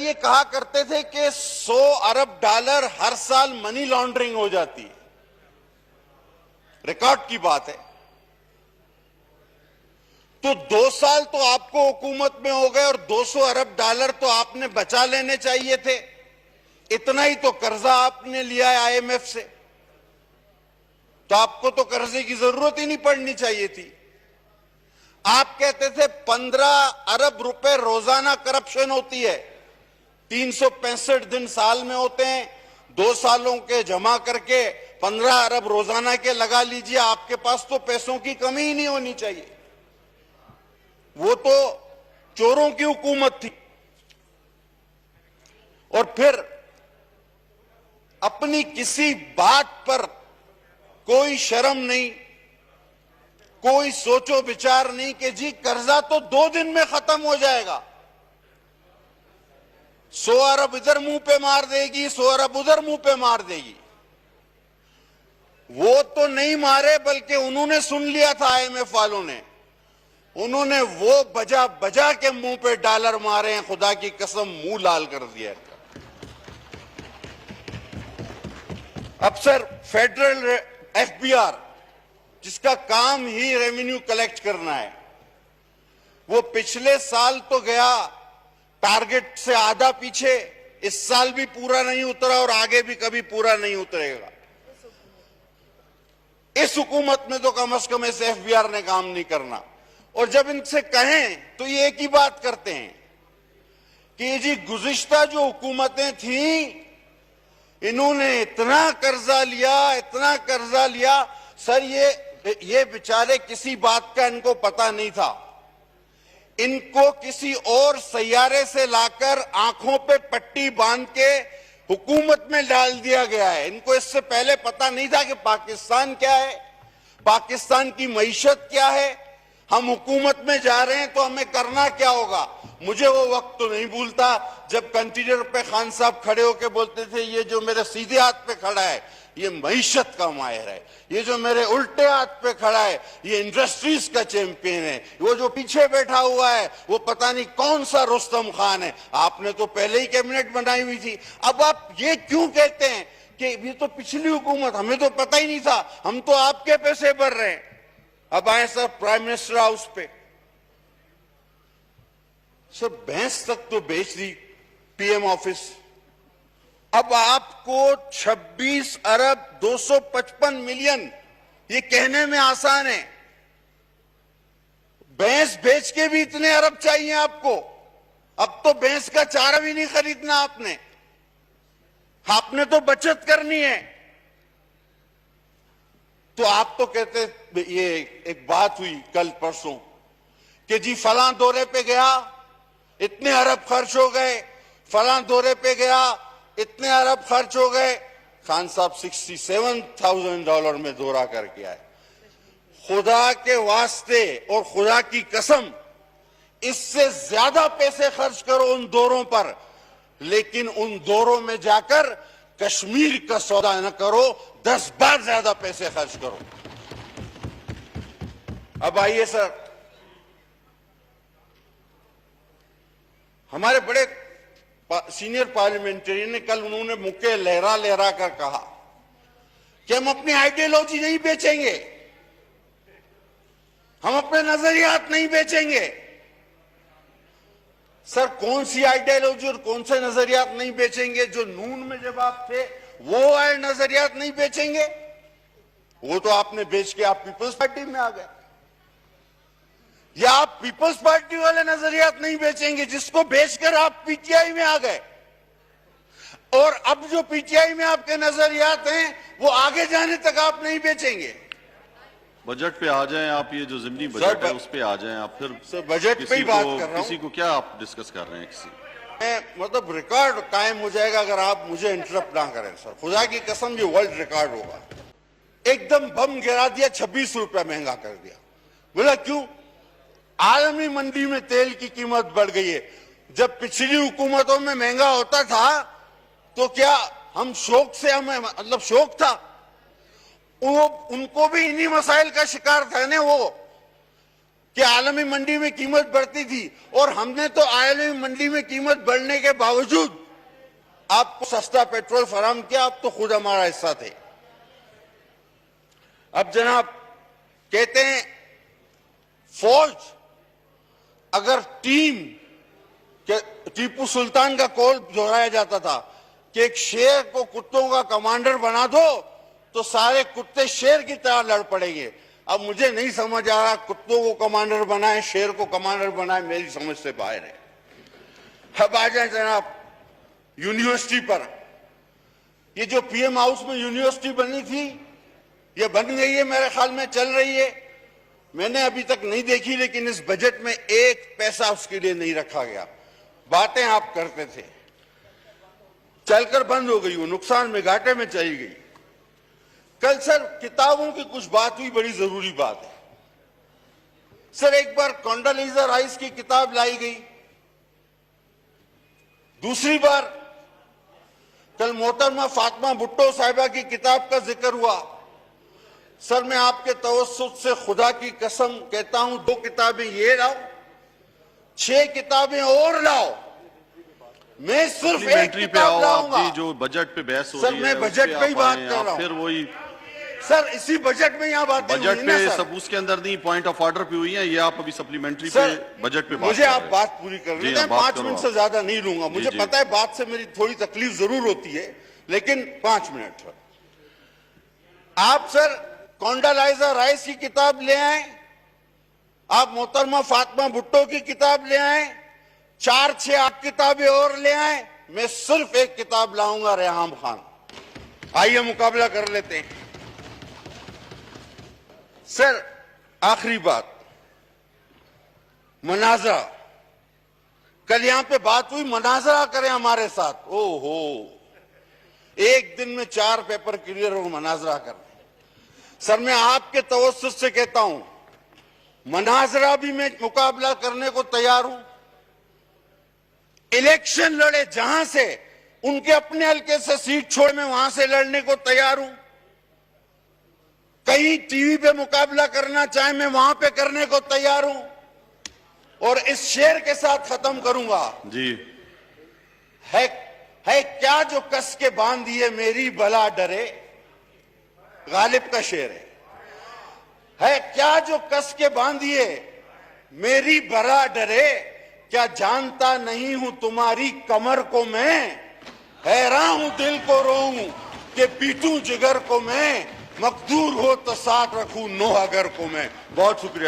ये कहा करते थे कि 100 अरब डॉलर हर साल मनी लॉन्ड्रिंग हो जाती है, रिकॉर्ड की बात है। तो 2 साल तो आपको हुकूमत में हो गए और 200 अरब डॉलर तो आपने बचा लेने चाहिए थे। इतना ही तो कर्जा आपने लिया है आईएमएफ से, तो आपको तो कर्जे की जरूरत ही नहीं पड़नी चाहिए थी। आप कहते थे 15 अरब रुपए रोजाना करप्शन होती है, 365 दिन साल में होते हैं, 2 सालों के जमा करके 15 अरब रोजाना के लगा लीजिए, आपके पास तो पैसों की कमी ही नहीं होनी चाहिए। वो तो चोरों की हुकूमत थी। और फिर अपनी किसी बात पर कोई शर्म नहीं, कोई सोचो विचार नहीं कि जी कर्जा तो 2 दिन में खत्म हो जाएगा, 100 अरब इधर मुंह पे मार देगी, 100 अरब उधर मुंह पे मार देगी। वो तो नहीं मारे, बल्कि उन्होंने सुन लिया था आईएमएफ वालों ने, उन्होंने वो बजा बजा के मुंह पे डॉलर मारे हैं, खुदा की कसम मुंह लाल कर दिया। अब सर फेडरल एफबीआर, जिसका काम ही रेवेन्यू कलेक्ट करना है, वो पिछले साल तो गया टारगेट से आधा पीछे, इस साल भी पूरा नहीं उतरा और आगे भी कभी पूरा नहीं उतरेगा। इस हुकूमत में तो कम से कम इस एफबीआर ने काम नहीं करना। और जब इनसे कहें तो ये एक ही बात करते हैं कि जी गुज़िश्ता जो हुकूमतें थीं, इन्होंने इतना कर्जा लिया, इतना कर्जा लिया। सर ये बेचारे किसी बात का इनको पता नहीं था। इनको किसी और सैयारे से लाकर आंखों पे पट्टी बांध के हुकूमत में डाल दिया गया है। इनको इससे पहले पता नहीं था कि पाकिस्तान क्या है, पाकिस्तान की मईशत क्या है, हम हुकूमत में जा रहे हैं तो हमें करना क्या होगा। मुझे वो वक्त तो नहीं भूलता जब कंटेनर पे खान साहब खड़े होके बोलते थे, ये जो मेरे सीधे हाथ पे खड़ा है ये मईशत का माहिर है, ये जो मेरे उल्टे हाथ पे खड़ा है ये इंडस्ट्रीज का चैंपियन है, वो जो पीछे बैठा हुआ है वो पता नहीं कौन सा रुस्तम खान है। आपने तो पहले ही कैबिनेट बनाई हुई थी। अब आप ये क्यों कहते हैं कि ये तो पिछली हुकूमत, हमें तो पता ही नहीं था, हम तो आपके पैसे भर रहे हैं। अब आए सर प्राइम मिनिस्टर हाउस पे, सर भैंस तक तो बेच दी पीएम ऑफिस। अब आपको 26 अरब 255 मिलियन, ये कहने में आसान है, भैंस बेच के भी इतने अरब चाहिए आपको। अब तो भैंस का चारा भी नहीं खरीदना आपने, आपने तो बचत करनी है। तो आप तो कहते, ये एक बात हुई कल परसों कि जी फलां दौरे पे गया इतने अरब खर्च हो गए, फलां दौरे पे गया इतने अरब खर्च हो गए। खान साहब $67,000 में दौरा करके आए। खुदा के वास्ते और खुदा की कसम, इससे ज्यादा पैसे खर्च करो उन दौरों पर, लेकिन उन दौरों में जाकर कश्मीर का सौदा न करो, 10 बार ज्यादा पैसे खर्च करो। अब आइए सर, हमारे बड़े सीनियर पार्लियामेंटेरियन ने कल, उन्होंने मुक्के लहरा लहरा कर कहा कि हम अपनी आइडियोलॉजी नहीं बेचेंगे, हम अपने नजरियात नहीं बेचेंगे। सर कौन सी आइडियोलॉजी और कौन से नजरियात नहीं बेचेंगे? जो नून में जब आप थे वो आए नजरियात नहीं बेचेंगे, वो तो आपने बेच के आप पीपल्स पार्टी में आ गए। या आप पीपल्स पार्टी वाले नजरियात नहीं बेचेंगे जिसको बेचकर आप पीटीआई में आ गए, और अब जो पीटीआई में आपके नजरियात हैं वो आगे जाने तक आप नहीं बेचेंगे। बजट पे आ जाएं आप, ये जो ज़िमनी बजट है उस पे आ जाएं आप। फिर सर बजट पे ही बात कर रहा हूं। किसी को क्या आप डिस्कस कर रहे हैं? मतलब रिकॉर्ड कायम हो जाएगा अगर आप मुझे इंटरप्ट ना करें। सर खुदा की कसम ये वर्ल्ड रिकॉर्ड होगा। एकदम बम गिरा दिया, 26 रुपया महंगा कर दिया। बोला क्यों? आलमी मंडी में तेल की कीमत बढ़ गई है। जब पिछली हुकूमतों में महंगा होता था तो क्या हम शौक से, हमें मतलब शौक था, वो उनको भी इन्हीं मसाइल का शिकार था ना। वो कि आलमी मंडी में कीमत बढ़ती थी और हमने तो आलमी मंडी में कीमत बढ़ने के बावजूद आपको सस्ता पेट्रोल फराहम किया। आप तो खुद हमारा हिस्सा थे। अब जनाब कहते हैं फौज, अगर टीपू सुल्तान का कौल दोहराया जाता था कि एक शेर को कुत्तों का कमांडर बना दो तो सारे कुत्ते शेर की तरह लड़ पड़ेंगे। अब मुझे नहीं समझ आ रहा कुत्तों को कमांडर बनाए, शेर को कमांडर बनाए, मेरी समझ से बाहर है। अब आ जाए जनाब यूनिवर्सिटी पर। ये जो पीएम हाउस में यूनिवर्सिटी बनी थी, ये बन गई है, मेरे ख्याल में चल रही है। मैंने अभी तक नहीं देखी, लेकिन इस बजट में एक पैसा उसके लिए नहीं रखा गया। बातें आप करते थे, चलकर बंद हो गई, वो नुकसान में घाटे में चली गई। कल सर किताबों की कुछ बात हुई, बड़ी जरूरी बात है सर। एक बार कोंडालीजा राइस की किताब लाई गई, दूसरी बार कल मोहतरमा फातिमा भुट्टो साहिबा की किताब का जिक्र हुआ। सर मैं आपके तवस्सुत से खुदा की कसम कहता हूं, 2 किताबें ये लाओ, 6 किताबें और लाओ, मैं सिर्फ एक किताब लाऊंगा। जो बजट पे बहस हो सर रही है, मैं बजट पे ही बात कर रहा हूं। फिर वही सर इसी बजट में यहाँ बात बजट पे सब उसके अंदर नहीं, पॉइंट ऑफ ऑर्डर पे हुई है। ये आप अभी सप्लीमेंट्री पे बजट पे मुझे आप बात पूरी कर रहे हैं, 5 मिनट से ज्यादा नहीं लूंगा। मुझे पता है बात से मेरी थोड़ी तकलीफ जरूर होती है, लेकिन 5 मिनट। आप सर कोंडालीजा राइस की किताब ले आए, आप मोहतरमा फातिमा भुट्टो की किताब ले आए, 4-6 आप किताबें और ले आए, मैं सिर्फ एक किताब लाऊंगा, रेहाम खान। आइए मुकाबला कर लेते हैं। सर आखिरी बात, मनाजरा। कल यहां पे बात हुई मनाजरा करें हमारे साथ। ओहो, एक दिन में 4 पेपर क्लियर हो, मनाजरा कर। सर मैं आपके तवज्जुह से कहता हूं, मनाजरा भी मैं मुकाबला करने को तैयार हूं। इलेक्शन लड़े जहां से, उनके अपने हल्के से सीट छोड़, मैं वहां से लड़ने को तैयार हूं। कहीं टीवी पे मुकाबला करना चाहे, मैं वहां पे करने को तैयार हूं। और इस शेर के साथ खत्म करूंगा जी। है क्या जो कस के बांध दिए मेरी बला डरे, गालिब का शेर है क्या जो कस के बांधिए मेरी बला डरे, क्या जानता नहीं हूं तुम्हारी कमर को मैं, हैरान हूं दिल को रोऊं कि पीटूं जिगर को मैं, मकदूर हो तो साथ रखूं नोहागर को मैं। बहुत शुक्रिया।